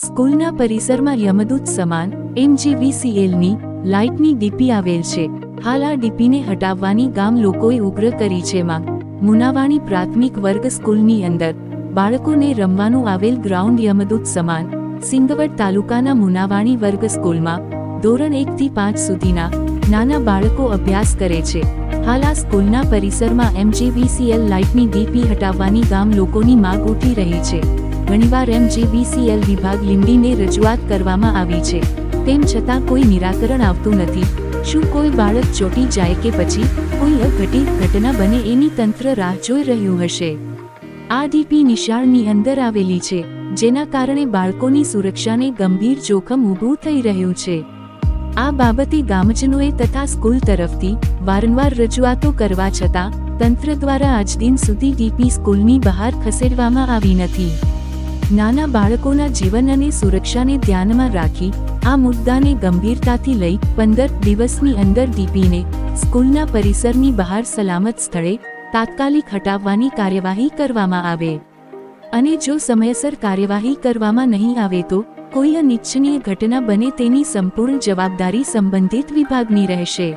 સ્કૂલના પરિસરમાં યમદૂત સમાન MGVCLની લાઇટની ડીપી આવેલ છે. હાલ આ ડીપીને હટાવવાની ગામ લોકોએ ઉગ્ર કરી છે માંગ. મુનાવાણી પ્રાથમિક વર્ગ સ્કૂલની અંદર બાળકોને રમવાનું આવેલ ગ્રાઉન્ડ યમદૂત સમાન સિંગવડ તાલુકાના મુનાવાણી વર્ગ સ્કૂલમાં ધોરણ 1 થી 5 સુધીના નાના બાળકો અભ્યાસ કરે છે. હાલ આ સ્કૂલના પરિસરમાં MGVCL લાઇટની ડીપી હટાવવાની ગામ લોકોની માંગ ઉઠી રહી છે. ઘણીવાર MGVCL વિભાગ લીંબડીને રજૂઆત કરવામાં આવી છે, તેમ છતાં કોઈ નિરાકરણ આવતું નથી. શું કોઈ બાળક ચોંટી જાય કે પછી કોઈ અઘટિત ઘટના બને એની તંત્ર રાહ જોઈ રહ્યું હશે? આ ડીપી નિશાળની અંદર આવેલી છે, જેના કારણે બાળકોની સુરક્ષાને ગંભીર જોખમ ઊભું થઈ રહ્યું છે. આ બાબતે ગામજનોએ તથા સ્કૂલ તરફથી વારંવાર રજૂઆતો કરવા છતાં તંત્ર દ્વારા આજ દિન સુધી ડીપી સ્કૂલની બહાર ખસેડવામાં આવી નથી. નાના બાળકોના જીવન અને સુરક્ષાને ધ્યાનમાં રાખી આ મુદ્દાને ગંભીરતાથી લઈ 15 દિવસની અંદર ડીપીને સ્કૂલના પરિસરની બહાર સલામત સ્થળે તાત્કાલિક હટાવવાની કાર્યવાહી કરવામાં આવે અને જો સમયસર કાર્યવાહી કરવામાં નહીં આવે તો કોઈ અનિચ્છનીય ઘટના બને તેની સંપૂર્ણ જવાબદારી સંબંધિત વિભાગની રહેશે.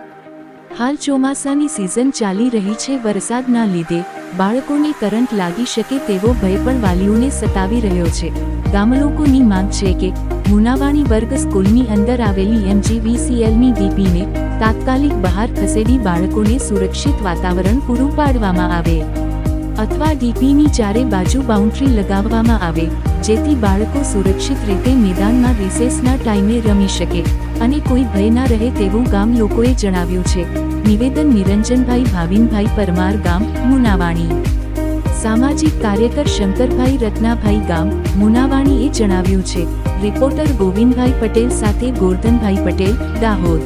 હાલ ચોમાસાની સિઝન ચાલી રહી છે. વરસાદના લીધે બાળકોને કરંટ લાગી શકે તેવો ભય પણ વાલીઓને સતાવી રહ્યો છે. ગામલોકોની માંગ છે કે મુનાવાણી વર્ગ સ્કૂલની અંદર આવેલી MGVCLની ડીપીને તાત્કાલિક બહાર ખસેડી બાળકોને સુરક્ષિત વાતાવરણ પૂરું પાડવામાં આવે અથવા ડીપીની ચારે બાજુ બાઉન્ડ્રી લગાવવામાં આવે, જેથી બાળકો સુરક્ષિત રીતે મેદાનમાં રિસેસના ટાઈમે રમી શકે અને કોઈ ભય ના રહે તેવું ગામ લોકોએ જણાવ્યું છે. નિવેદન નિરંજનભાઈ ભાવિનભાઈ પરમાર, ગામ મુનાવાણી. સામાજિક કાર્યકર શંકરભાઈ રત્નાભાઈ, ગામ મુનાવાણીએ જણાવ્યું છે. રિપોર્ટર ગોવિંદભાઈ પટેલ સાથે ગોરધનભાઈ પટેલ, દાહોદ.